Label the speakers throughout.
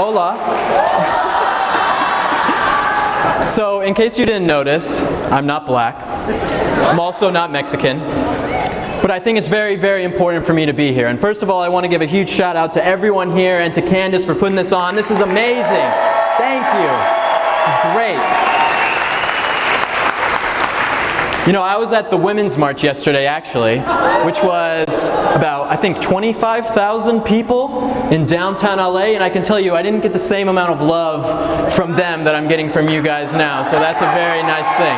Speaker 1: Hola. So, in case you didn't notice, I'm not black. I'm also not Mexican. But I think it's very, very important for me to be here. And first of all, I want to give a huge shout out to everyone here and to Candace for putting this on. This is amazing. Thank you. This is great. You know, I was at the Women's March yesterday, actually, which was about, I think, 25,000 people in downtown LA, and I can tell you I didn't get the same amount of love from them that I'm getting from you guys now, so that's a very nice thing.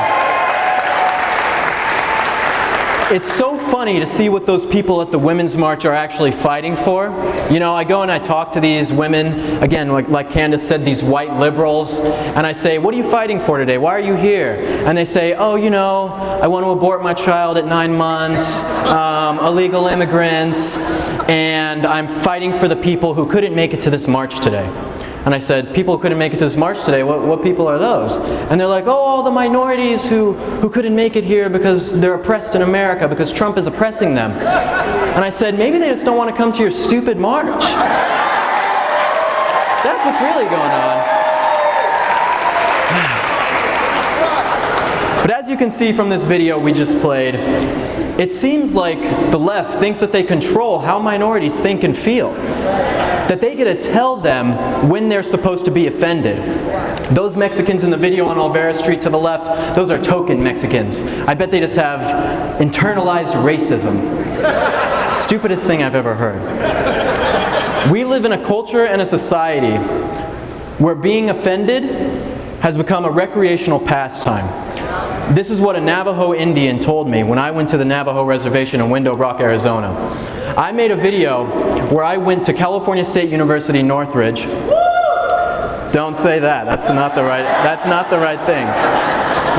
Speaker 1: It's so funny to see what those people at the Women's March are actually fighting for. You know, I go and I talk to these women, again, like Candace said, these white liberals, and I say, what are you fighting for today? Why are you here? And they say, oh, you know, I want to abort my child at 9 months, illegal immigrants, and I'm fighting for the people who couldn't make it to this march today. And I said, people who couldn't make it to this march today, what people are those? And they're like, oh, all the minorities who couldn't make it here because they're oppressed in America, because Trump is oppressing them. And I said, maybe they just don't want to come to your stupid march. That's what's really going on. But as you can see from this video we just played, it seems like the left thinks that they control how minorities think and feel. That they get to tell them when they're supposed to be offended. Those Mexicans in the video on Olvera Street to the left, those are token Mexicans. I bet they just have internalized racism. Stupidest thing I've ever heard. We live in a culture and a society where being offended has become a recreational pastime. This is what a Navajo Indian told me when I went to the Navajo Reservation in Window Rock, Arizona. I made a video where I went to California State University, Northridge. Don't say that. That's not the right thing.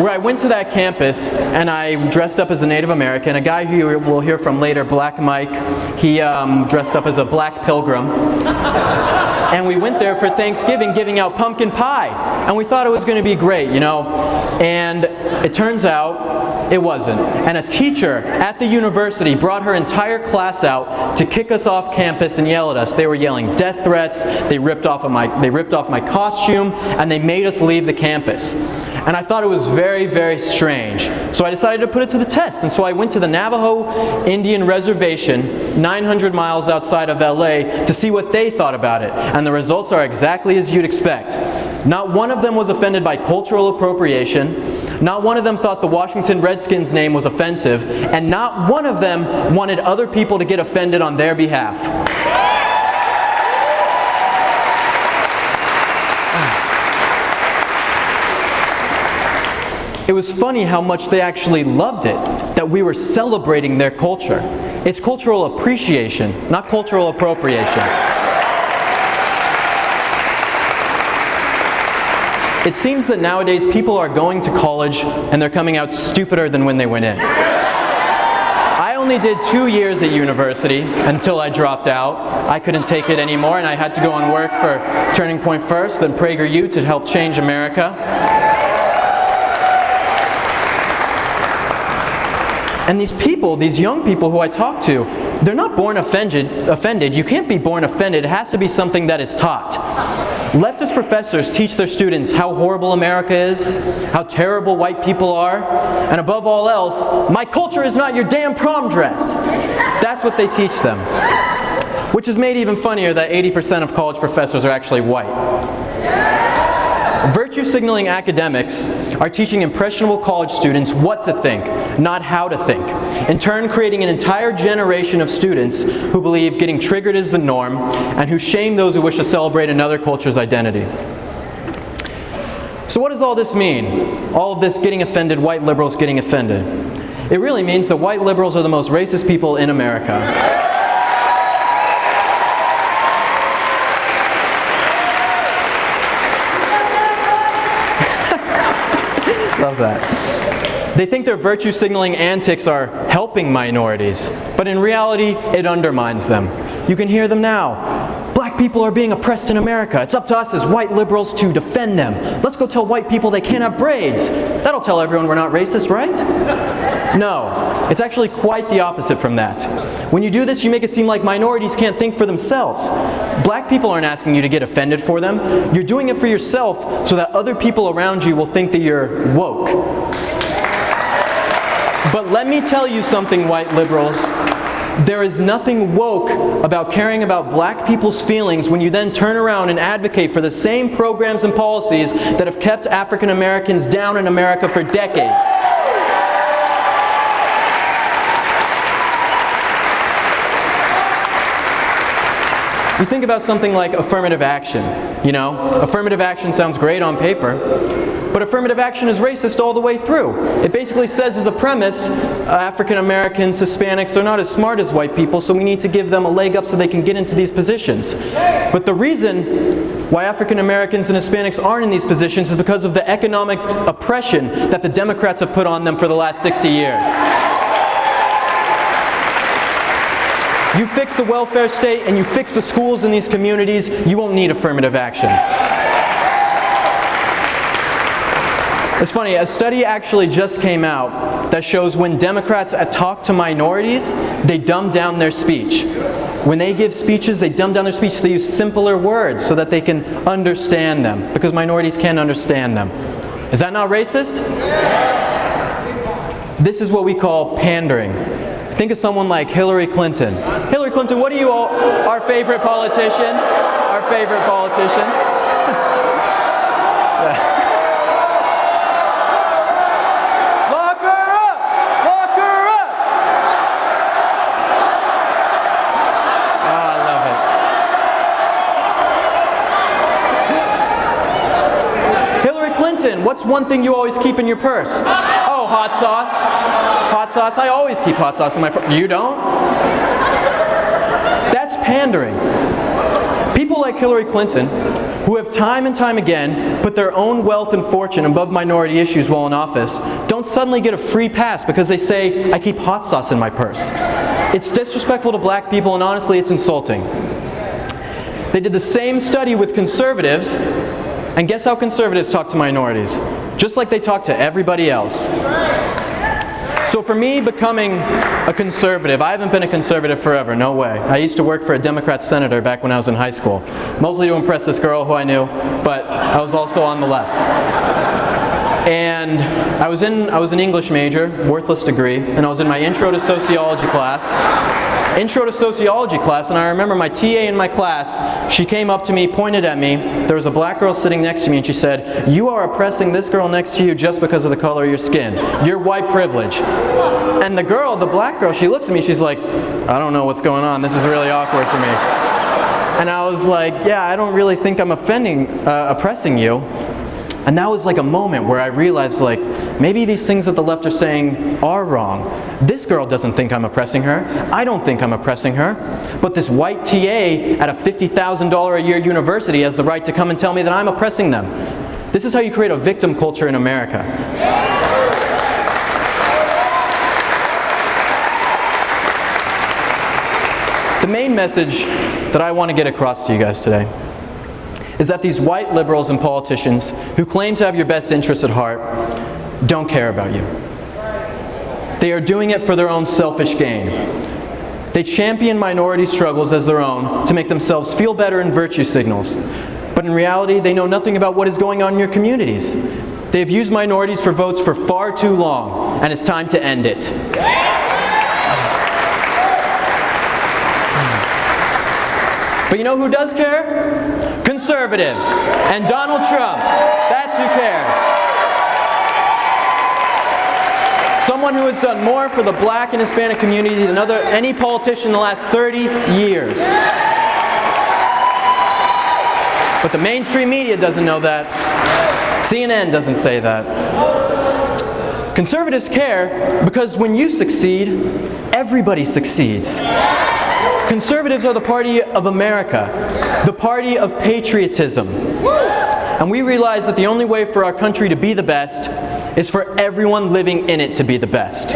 Speaker 1: Where I went to that campus and I dressed up as a Native American. A guy who we'll hear from later, Black Mike, he dressed up as a black pilgrim. And we went there for Thanksgiving giving out pumpkin pie. And we thought it was going to be great, you know. And it turns out it wasn't. And a teacher at the university brought her entire class out to kick us off campus and yell at us. They were yelling death threats, they ripped off my costume, and they made us leave the campus. And I thought it was very, very strange. So I decided to put it to the test. And so I went to the Navajo Indian Reservation, 900 miles outside of LA, to see what they thought about it. And the results are exactly as you'd expect. Not one of them was offended by cultural appropriation. Not one of them thought the Washington Redskins name was offensive. And not one of them wanted other people to get offended on their behalf. It was funny how much they actually loved it, that we were celebrating their culture. It's cultural appreciation, not cultural appropriation. It seems that nowadays people are going to college and they're coming out stupider than when they went in. I only did 2 years at university until I dropped out. I couldn't take it anymore and I had to go and work for Turning Point first, then PragerU to help change America. And these people, these young people who I talk to, they're not born offended. You can't be born offended. It has to be something that is taught. Leftist professors teach their students how horrible America is, how terrible white people are, and above all else, my culture is not your damn prom dress. That's what they teach them. Which is made even funnier that 80% of college professors are actually white. Virtue signaling academics are teaching impressionable college students what to think, not how to think. In turn, creating an entire generation of students who believe getting triggered is the norm and who shame those who wish to celebrate another culture's identity. So what does all this mean? All of this getting offended, white liberals getting offended. It really means that white liberals are the most racist people in America. Love that. They think their virtue signaling antics are helping minorities, but in reality, it undermines them. You can hear them now. Black people are being oppressed in America. It's up to us as white liberals to defend them. Let's go tell white people they can't have braids. That'll tell everyone we're not racist, right? No, it's actually quite the opposite from that. When you do this, you make it seem like minorities can't think for themselves. Black people aren't asking you to get offended for them. You're doing it for yourself so that other people around you will think that you're woke. But let me tell you something, white liberals. There is nothing woke about caring about black people's feelings when you then turn around and advocate for the same programs and policies that have kept African Americans down in America for decades. You think about something like affirmative action. You know, affirmative action sounds great on paper, but affirmative action is racist all the way through. It basically says as a premise, African Americans, Hispanics are not as smart as white people, so we need to give them a leg up so they can get into these positions. But the reason why African Americans and Hispanics aren't in these positions is because of the economic oppression that the Democrats have put on them for the last 60 years. You fix the welfare state and you fix the schools in these communities, you won't need affirmative action. It's funny, a study actually just came out that shows when Democrats talk to minorities, they dumb down their speech. When they give speeches, they dumb down their speech. They use simpler words so that they can understand them, because minorities can't understand them. Is that not racist? This is what we call pandering. Think of someone like Hillary Clinton. Hillary Clinton, what are you all, our favorite politician? Our favorite politician? Lock her up! Lock her up! Oh, I love it. Hillary Clinton, what's one thing you always keep in your purse? Oh, hot sauce. Hot sauce. I always keep hot sauce in my purse. You don't? That's pandering. People like Hillary Clinton, who have time and time again put their own wealth and fortune above minority issues while in office, don't suddenly get a free pass because they say, I keep hot sauce in my purse. It's disrespectful to black people, and honestly, it's insulting. They did the same study with conservatives, and guess how conservatives talk to minorities? Just like they talk to everybody else. So for me, becoming a conservative, I haven't been a conservative forever, no way. I used to work for a Democrat senator back when I was in high school, mostly to impress this girl who I knew, but I was also on the left. And I was an English major, worthless degree, and I was in my intro to sociology class, and I remember my TA in my class, she came up to me, pointed at me, there was a black girl sitting next to me, and she said, you are oppressing this girl next to you just because of the color of your skin. You're white privilege. And the girl, the black girl, she looks at me, she's like, I don't know what's going on, this is really awkward for me. And I was like, yeah, I don't really think I'm oppressing you. And that was like a moment where I realized, like, maybe these things that the left are saying are wrong. This girl doesn't think I'm oppressing her. I don't think I'm oppressing her. But this white TA at a $50,000 a year university has the right to come and tell me that I'm oppressing them. This is how you create a victim culture in America. The main message that I want to get across to you guys today is that these white liberals and politicians who claim to have your best interests at heart don't care about you. They are doing it for their own selfish gain. They champion minority struggles as their own to make themselves feel better in virtue signals. But in reality, they know nothing about what is going on in your communities. They have used minorities for votes for far too long, and it's time to end it. But you know who does care? Conservatives and Donald Trump. That's who cares. Someone who has done more for the black and Hispanic community than any politician in the last 30 years. But the mainstream media doesn't know that. CNN doesn't say that. Conservatives care because when you succeed, everybody succeeds. Conservatives are the party of America, the party of patriotism. And we realize that the only way for our country to be the best is for everyone living in it to be the best.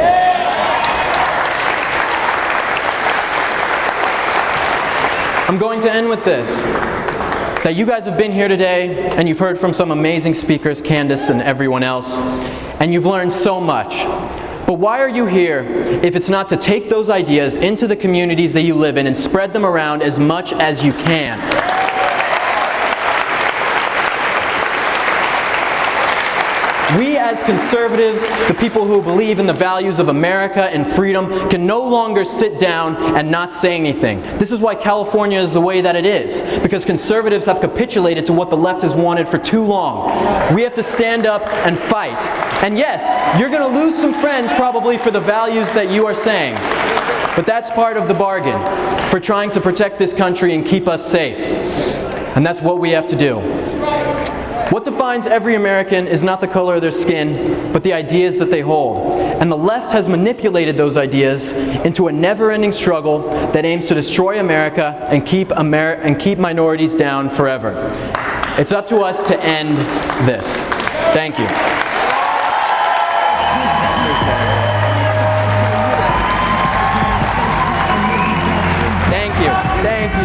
Speaker 1: I'm going to end with this, that you guys have been here today and you've heard from some amazing speakers, Candace and everyone else, and you've learned so much. But why are you here if it's not to take those ideas into the communities that you live in and spread them around as much as you can? We as conservatives, the people who believe in the values of America and freedom, can no longer sit down and not say anything. This is why California is the way that it is, because conservatives have capitulated to what the left has wanted for too long. We have to stand up and fight. And yes, you're going to lose some friends probably for the values that you are saying. But that's part of the bargain for trying to protect this country and keep us safe. And that's what we have to do. What defines every American is not the color of their skin, but the ideas that they hold. And the left has manipulated those ideas into a never-ending struggle that aims to destroy America and keep minorities down forever. It's up to us to end this. Thank you. Thank you. Thank you.